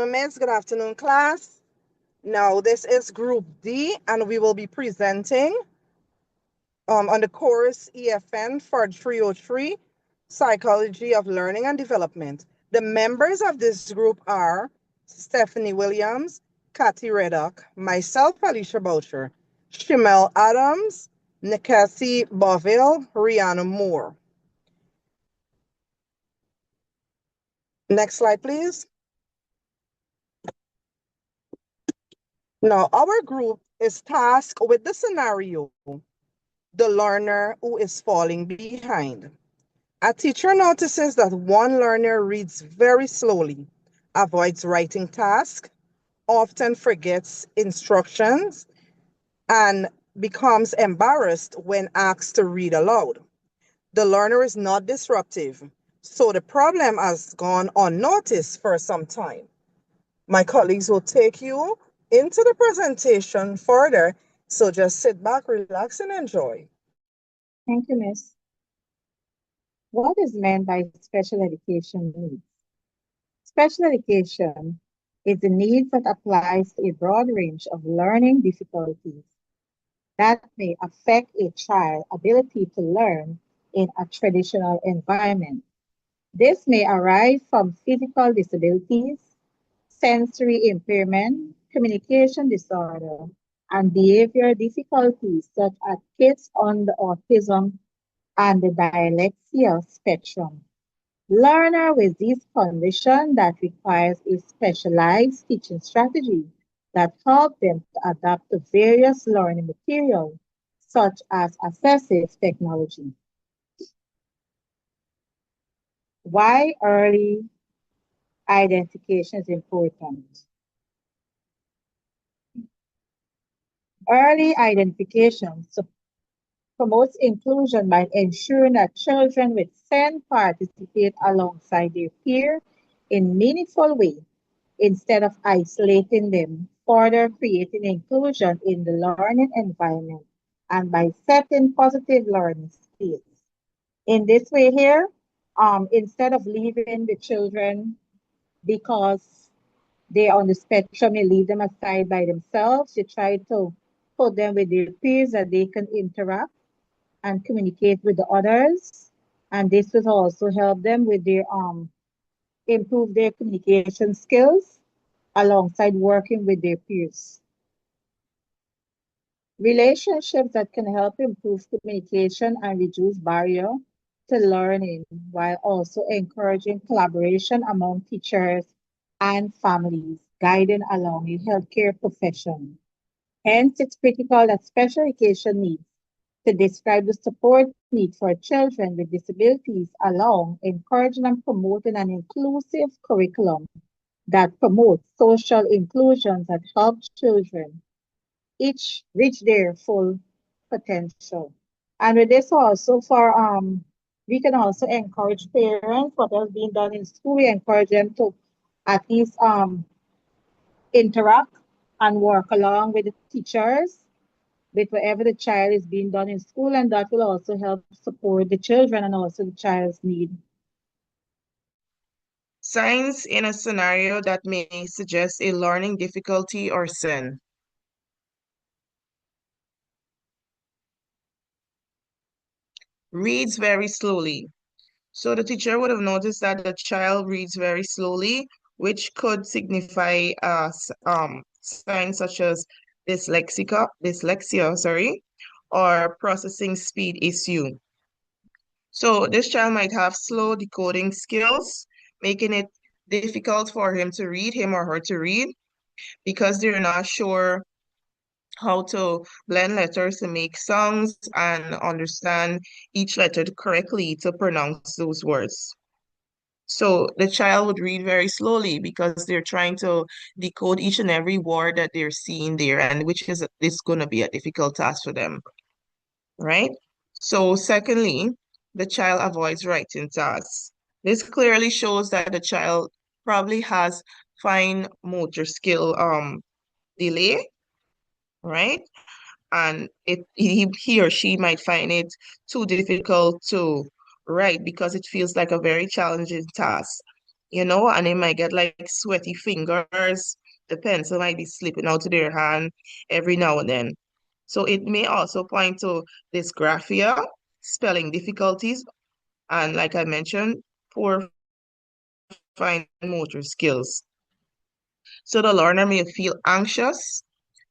afternoon, Miss. Good afternoon, class. Now, this is Group D, and we will be presenting on the course EFN for 303, Psychology of Learning and Development. The members of this group are Stephanie Williams, Kathy Reddock, myself, Alicia Boucher, Shimel Adams, Nikasi Boville, Rihanna Moore. Next slide, please. Now, our group is tasked with the scenario, the learner who is falling behind. A teacher notices that one learner reads very slowly, avoids writing tasks, often forgets instructions, and becomes embarrassed when asked to read aloud. The learner is not disruptive, so the problem has gone unnoticed for some time. My colleagues will take you into the presentation further, so just sit back, relax, and enjoy. Thank you, Miss. What is meant by special education needs? Special education is the need that applies to a broad range of learning difficulties that may affect a child's ability to learn in a traditional environment. This may arise from physical disabilities, sensory impairment, communication disorder, and behavior difficulties such as kids on the autism and the dyslexia spectrum. Learner with this condition that requires a specialized teaching strategy that help them to adapt to various learning materials, such as assistive technology. Why early identification is important? Early identification promotes inclusion by ensuring that children with SEND participate alongside their peers in meaningful way instead of isolating them, further creating inclusion in the learning environment and by setting positive learning space. In this way here, instead of leaving the children because they're on the spectrum, you leave them aside by themselves, you try to put them with their peers that they can interact and communicate with the others. And this will also help them with their improve their communication skills alongside working with their peers. Relationships that can help improve communication and reduce barrier to learning while also encouraging collaboration among teachers and families, guiding along a healthcare profession. Hence, it's critical that special education needs to describe the support need for children with disabilities along encouraging and promoting an inclusive curriculum that promotes social inclusion that helps children each reach their full potential. And with this also we can also encourage parents, what has been done in school, we encourage them to at least interact and work along with the teachers with whatever the child is being done in school, and that will also help support the children and also the child's need. Signs in a scenario that may suggest a learning difficulty or sin. Reads very slowly. So the teacher would have noticed that the child reads very slowly, which could signify signs such as dyslexia, or processing speed issue. So this child might have slow decoding skills, making it difficult for him or her to read, because they're not sure how to blend letters to make sounds and understand each letter correctly to pronounce those words. So the child would read very slowly because they're trying to decode each and every word that they're seeing there, and which is going to be a difficult task for them, right? So secondly, the child avoids writing tasks. This clearly shows that the child probably has fine motor skill delay, right? And he or she might find it too difficult to write because it feels like a very challenging task. and they might get like sweaty fingers. The pencil might be slipping out of their hand every now and then. So it may also point to dysgraphia, spelling difficulties, and like I mentioned, poor fine motor skills. So the learner may feel anxious,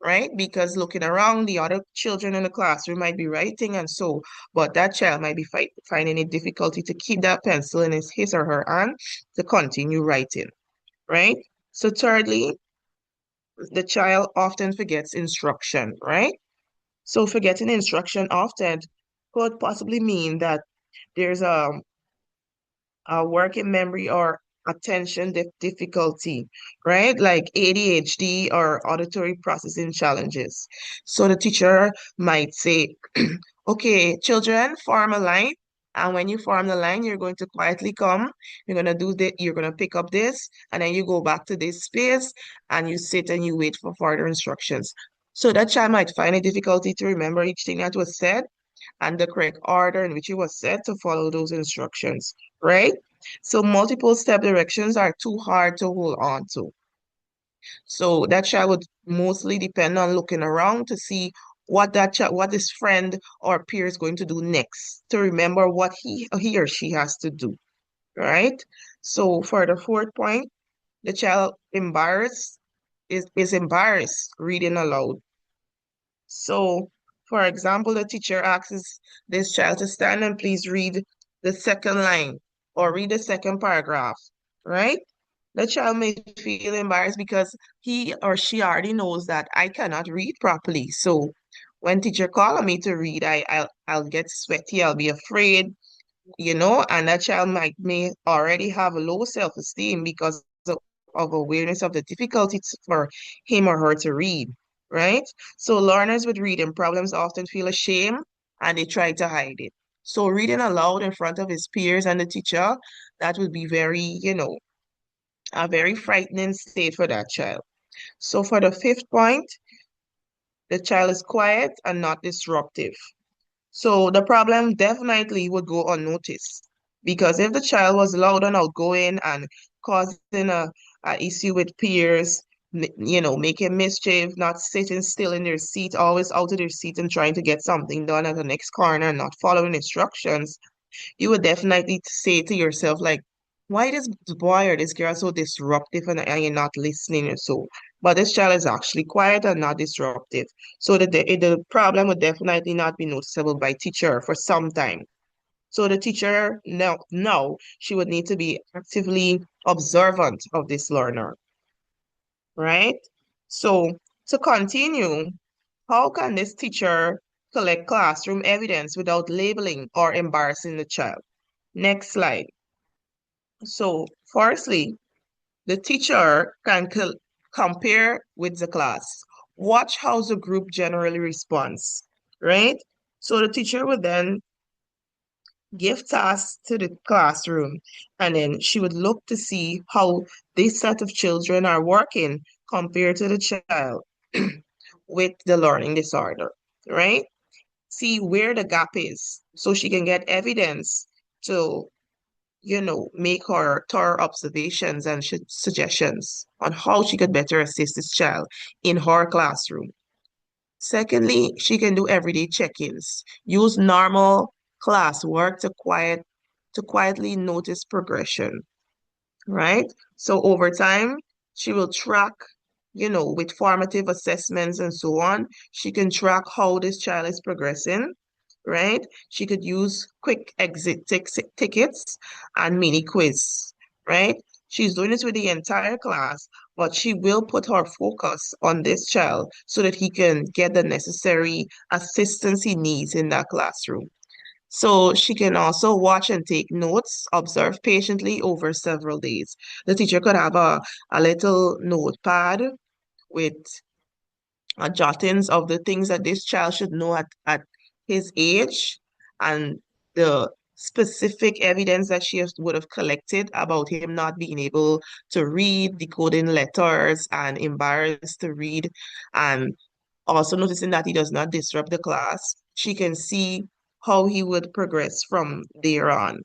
right? Because looking around, the other children in the classroom might be writing but that child might be finding it difficulty to keep that pencil in his or her hand to continue writing, right? So thirdly, the child often forgets instruction, right? So forgetting instruction often could possibly mean that there's a working memory or attention difficulty, right? Like ADHD or auditory processing challenges. So the teacher might say, okay, children, form a line. And when you form the line, you're going to quietly come, you're going to do that, you're going to pick up this, and then you go back to this space and you sit and you wait for further instructions. So that child might find it difficulty to remember each thing that was said and the correct order in which it was set to follow those instructions, right? So multiple step directions are too hard to hold on to. So that child would mostly depend on looking around to see what his friend or peer is going to do next to remember what he or she has to do, right? So for the fourth point, the child is embarrassed reading aloud. So, for example, the teacher asks this child to stand and please read the second line or read the second paragraph, right? The child may feel embarrassed because he or she already knows that I cannot read properly. So when teacher call on me to read, I'll get sweaty, I'll be afraid, and that child may already have a low self-esteem because of awareness of the difficulty for him or her to read, right? So learners with reading problems often feel ashamed and they try to hide it. So reading aloud in front of his peers and the teacher, that would be a very frightening state for that child. So for the fifth point, the child is quiet and not disruptive. So the problem definitely would go unnoticed because if the child was loud and outgoing and causing a issue with peers, making mischief, not sitting still in their seat, always out of their seat and trying to get something done at the next corner and not following instructions, you would definitely say to yourself, like, why this boy or this girl so disruptive and you're not listening or so? But this child is actually quiet and not disruptive. So the problem would definitely not be noticeable by teacher for some time. So the teacher now she would need to be actively observant of this learner, right? So to continue, how can this teacher collect classroom evidence without labeling or embarrassing the child? Next slide. So firstly, the teacher can compare with the class. Watch how the group generally responds, right? So the teacher would then give tasks to the classroom, and then she would look to see how this set of children are working compared to the child with the learning disorder, right? See where the gap is so she can get evidence to make her thorough observations and suggestions on how she could better assist this child in her classroom. Secondly, she can do everyday check-ins. Use normal classwork to quietly notice progression, right? So over time, she will track, with formative assessments and so on, she can track how this child is progressing, right? She could use quick exit tickets and mini quiz, right? She's doing this with the entire class, but she will put her focus on this child so that he can get the necessary assistance he needs in that classroom. So she can also watch and take notes, observe patiently over several days. The teacher could have a little notepad with jottings of the things that this child should know at his age and the specific evidence that would have collected about him not being able to read, decoding letters, and embarrassed to read, and also noticing that he does not disrupt the class. She can see how he would progress from there on,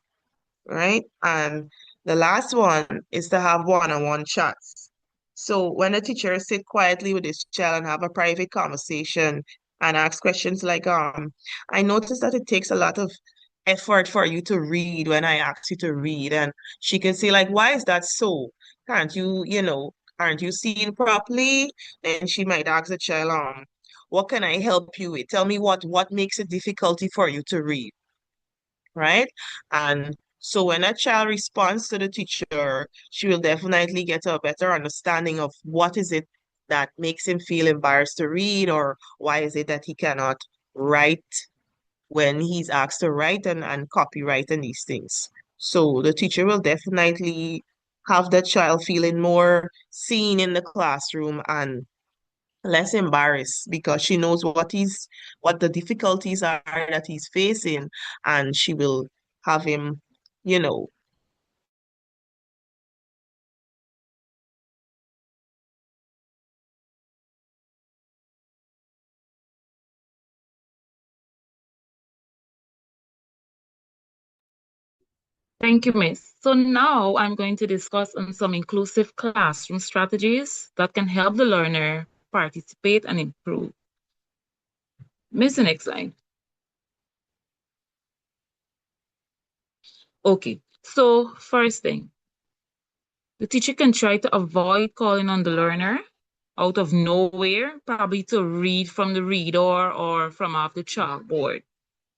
right? And The last one is to have one-on-one chats. So when the teacher sit quietly with his child and have a private conversation and ask questions like, I noticed that it takes a lot of effort for you to read when I ask you to read. And she can say like, why is that so? Can't you, aren't you seeing properly? Then she might ask the child, what can I help you with? Tell me what makes it difficulty for you to read, right? And so when a child responds to the teacher, she will definitely get a better understanding of what is it that makes him feel embarrassed to read, or why is it that he cannot write when he's asked to write and copyright and these things. So the teacher will definitely have the child feeling more seen in the classroom and less embarrassed because she knows what the difficulties are that he's facing, and she will have him, you know, Thank you, Miss. So now I'm going to discuss on some inclusive classroom strategies that can help the learner participate and improve. Miss, the next slide. Okay, so first thing, the teacher can try to avoid calling on the learner out of nowhere, probably to read from the reader or from off the chalkboard,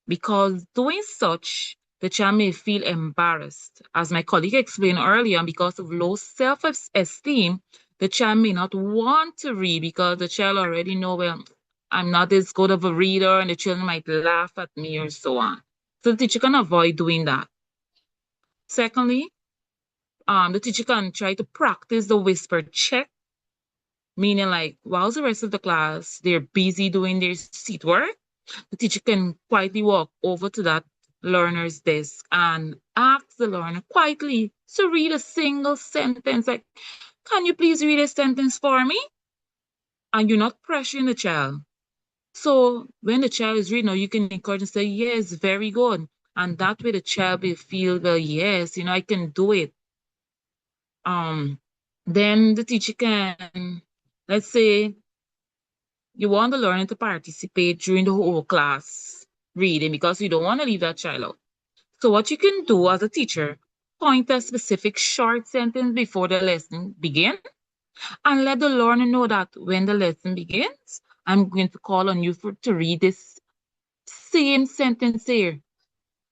because doing such, the child may feel embarrassed. As my colleague explained earlier, because of low self-esteem, the child may not want to read because the child already know, well, I'm not as good of a reader, and the children might laugh at me or so on. So the teacher can avoid doing that. Secondly, the teacher can try to practice the whisper check, meaning like while the rest of the class, they're busy doing their seat work, the teacher can quietly walk over to that learner's desk and ask the learner quietly to read a single sentence, like, can you please read a sentence for me? And you're not pressuring the child. So when the child is reading, now you can encourage and say, yes, very good. And that way the child will feel, well, yes, I can do it. Then the teacher can, let's say, you want the learner to participate during the whole class reading because you don't want to leave that child out. So what you can do as a teacher, point a specific short sentence before the lesson begins and let the learner know that when the lesson begins, I'm going to call on you to read this same sentence here.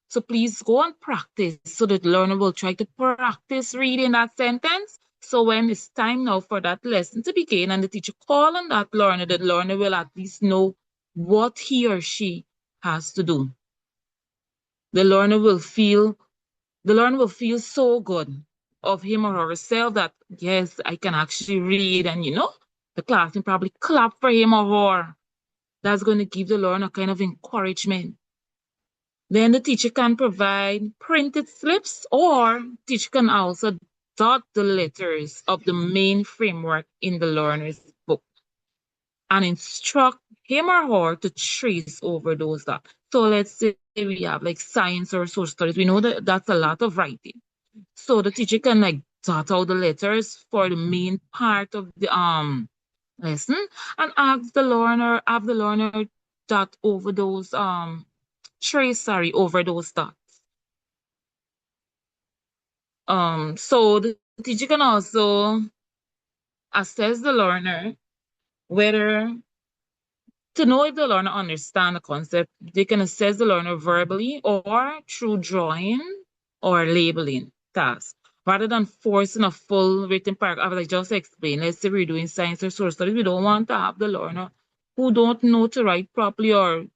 So please go and practice so that the learner will try to practice reading that sentence. So when it's time now for that lesson to begin and the teacher call on that learner, the learner will at least know what he or she has to do. The learner will feel so good of him or herself that, yes, I can actually read, and the class can probably clap for him or her. That's going to give the learner kind of encouragement. Then the teacher can provide printed slips, or teacher can also dot the letters of the main framework in the learner's book and instruct him or her to trace over those dots. So let's say we have like science or social studies. We know that that's a lot of writing. So the teacher can like dot out the letters for the main part of the lesson and have the learner dot over those trace over those dots. So the teacher can also assess the learner whether to know if the learner understands the concept. They can assess the learner verbally or through drawing or labeling tasks, rather than forcing a full written paragraph. As I just explained, let's say we're doing science or social studies, we don't want to have the learner who don't know to write properly, or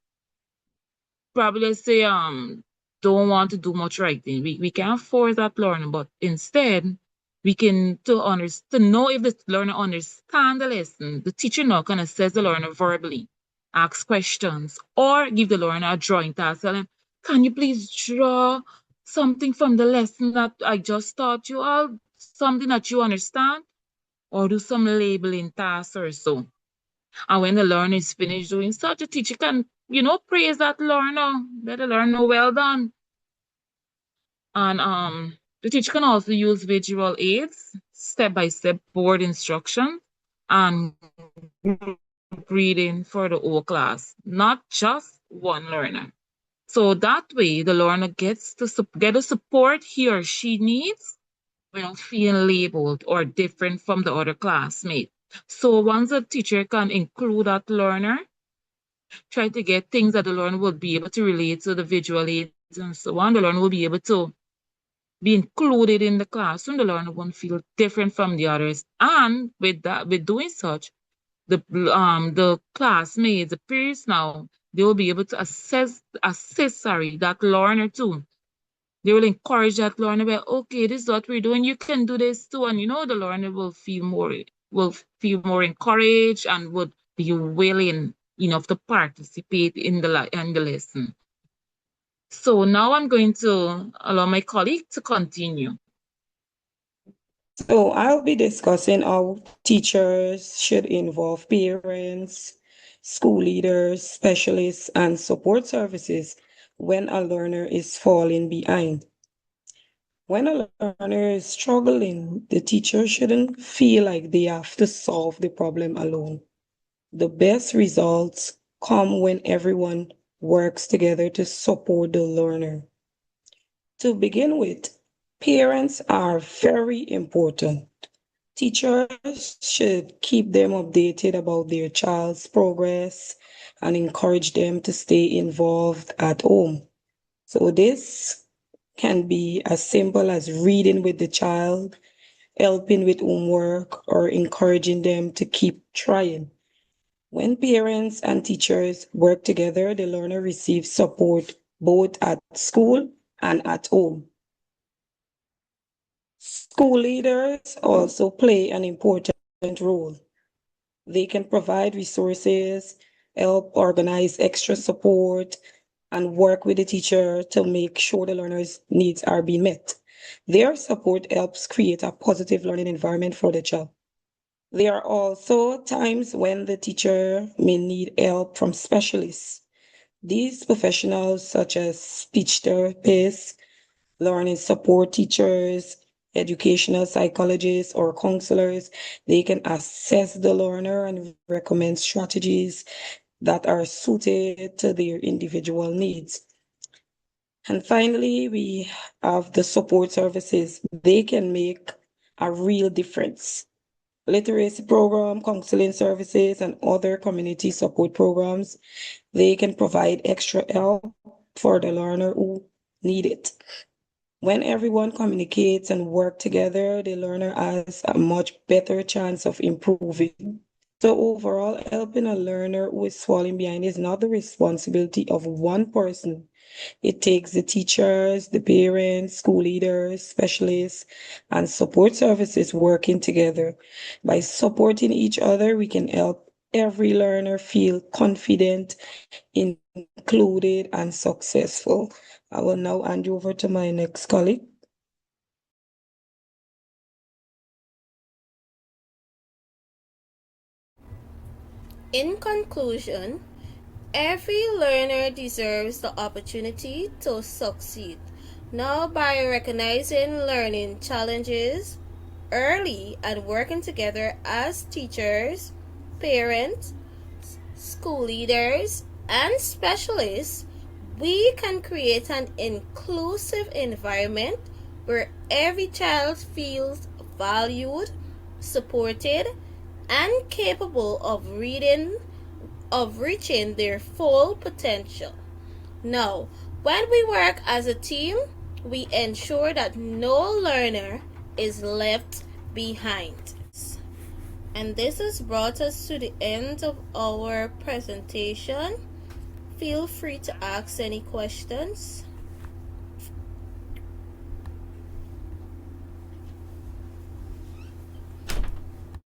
probably let's say don't want to do much writing. We can't force that learner, but instead we can to know if the learner understands the lesson. The teacher now can assess the learner verbally, ask questions, or give the learner a drawing task. Tell them, can you please draw something from the lesson that I just taught you all, something that you understand, or do some labeling tasks or so. And when the learner is finished doing such, the teacher can, praise that learner, let the learner know, well done. And The teacher can also use visual aids, step-by-step board instruction, and group reading for the whole class, not just one learner. So that way, the learner gets to get the support he or she needs without feeling labeled or different from the other classmate. So once a teacher can include that learner, try to get things that the learner will be able to relate to the visual aids and so on, the learner will be able to be included in the classroom, the learner won't feel different from the others. And with that, with doing such, the classmates, the peers now, they will be able to assist that learner too. They will encourage that learner, well, okay, this is what we're doing, you can do this too. And the learner will feel more encouraged and would be willing enough to participate in the lesson. So now I'm going to allow my colleague to continue. So I'll be discussing how teachers should involve parents, school leaders, specialists, and support services when a learner is falling behind. When a learner is struggling, the teacher shouldn't feel like they have to solve the problem alone. The best results come when everyone works together to support the learner. To begin with, parents are very important. Teachers should keep them updated about their child's progress and encourage them to stay involved at home. So this can be as simple as reading with the child, helping with homework, or encouraging them to keep trying. When parents and teachers work together, the learner receives support both at school and at home. School leaders also play an important role. They can provide resources, help organize extra support, and work with the teacher to make sure the learner's needs are being met. Their support helps create a positive learning environment for the child. There are also times when the teacher may need help from specialists. These professionals, such as speech therapists, learning support teachers, educational psychologists, or counselors, they can assess the learner and recommend strategies that are suited to their individual needs. And finally, we have the support services. They can make a real difference. Literacy program, counseling services, and other community support programs, they can provide extra help for the learner who need it. When everyone communicates and work together, the learner has a much better chance of improving. So overall, helping a learner who is falling behind is not the responsibility of one person. It takes the teachers, the parents, school leaders, specialists, and support services working together. By supporting each other, we can help every learner feel confident, included, and successful. I will now hand you over to my next colleague. In conclusion, every learner deserves the opportunity to succeed. Now, by recognizing learning challenges early and working together as teachers, parents, school leaders, and specialists, we can create an inclusive environment where every child feels valued, supported, and capable of reaching their full potential. Now, when we work as a team, we ensure that no learner is left behind. And this has brought us to the end of our presentation. Feel free to ask any questions.